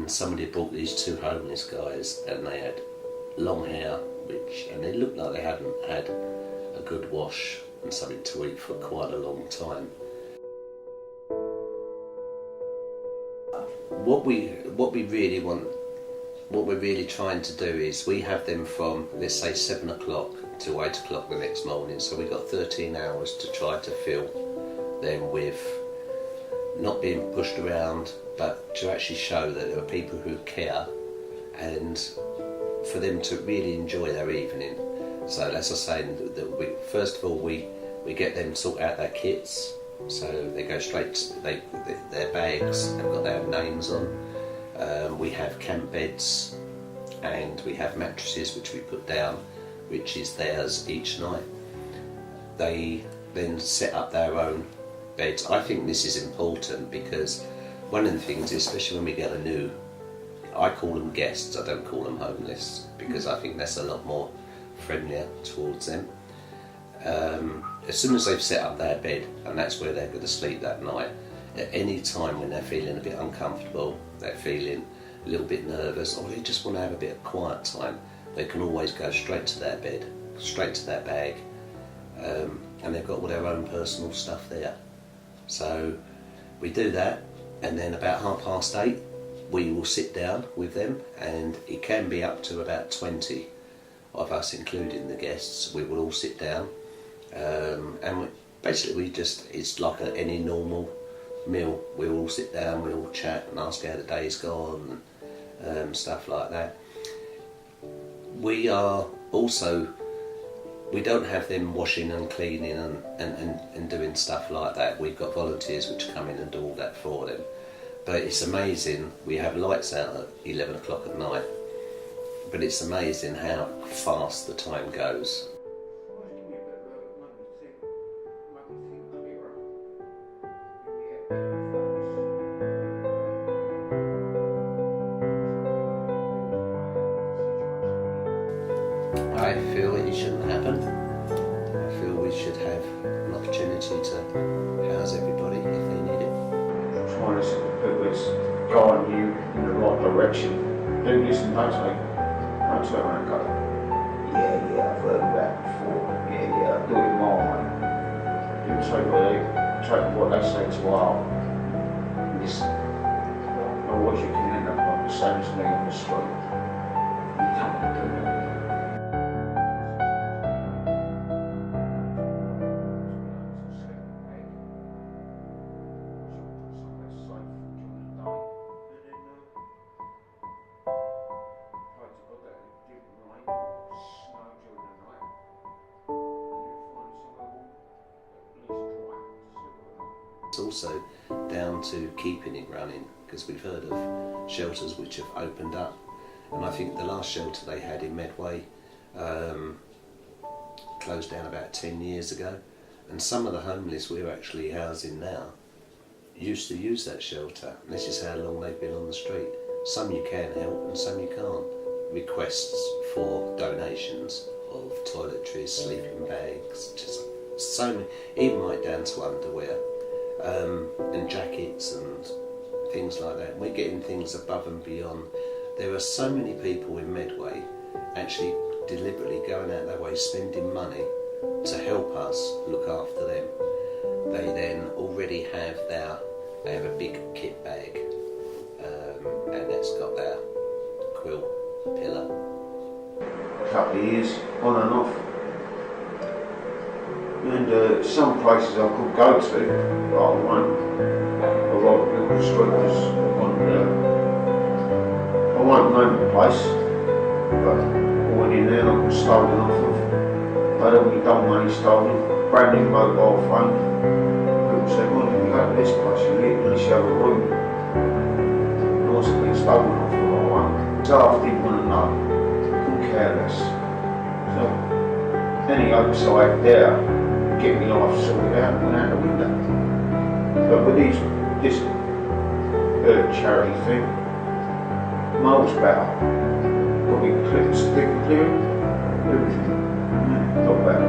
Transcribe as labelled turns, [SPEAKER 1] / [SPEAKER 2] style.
[SPEAKER 1] and somebody had brought these two homeless guys, and they had long hair, and they looked like they hadn't had a good wash and something to eat for quite a long time. What we're really trying to do is we have them from, let's say, 7 o'clock to 8 o'clock the next morning, so we've got 13 hours to try to fill them with not being pushed around, but to actually show that there are people who care, and for them to really enjoy their evening. So as I was saying, that first of all we get them to sort out their kits, so they go straight to their bags, they've got their names on. We have camp beds, and we have mattresses which we put down, which is theirs each night. They then set up their own beds. I think this is important because one of the things, especially when we get a new, I call them guests, I don't call them homeless, because I think that's a lot more friendlier towards them. As soon as they've set up their bed, and that's where they're going to sleep that night, at any time when they're feeling a bit uncomfortable, they're feeling a little bit nervous, or they just want to have a bit of quiet time, they can always go straight to their bed, straight to their bag, and they've got all their own personal stuff there. So we do that, and then about 8:30 we will sit down with them, and it can be up to about 20 of us, including the guests. We will all sit down, and it's like any normal meal. We all sit down, we all chat and ask how the day's gone, and stuff like that. We don't have them washing and cleaning and doing stuff like that. We've got volunteers which come in and do all that for them. But it's amazing, we have lights out at 11 o'clock at night, but it's amazing how fast the time goes. I feel it shouldn't happen. I feel we should have an opportunity to house everybody if they need it.
[SPEAKER 2] Trying to guide you in the right direction. Do this and don't take around go.
[SPEAKER 3] Yeah, I've heard that before. Yeah, I do it my way.
[SPEAKER 2] You take what they say to heart. Listen. Otherwise you can end up like the same as me on the street. You can't do that.
[SPEAKER 1] It's also down to keeping it running, because we've heard of shelters which have opened up, and I think the last shelter they had in Medway closed down about 10 years ago, and some of the homeless we're actually housing now used to use that shelter, and this is how long they've been on the street. Some you can help and some you can't. Requests for donations of toiletries, sleeping bags, just so many, even right down to underwear, and jackets and things like that. We're getting things above and beyond. There are so many people in Medway actually deliberately going out their way, spending money to help us look after them. They then already have they have a big kit bag, and it's got their quilt, pillow.
[SPEAKER 2] A couple of years, on and off. And some places I could go to, but I won't. I'd rather build the street because I won't name the place, but I went in there and I got stolen off of. I'd already done money stolen, brand new mobile phone. People say, well, if you go to this place, you at least have a room. And I wasn't being stolen off of, I won't. So I didn't want to know, couldn't care less. So any hopes I had there, get my life sorted out, went out the window. But with this charity thing, miles better. Got me clips, stick clearing, everything. Not bad.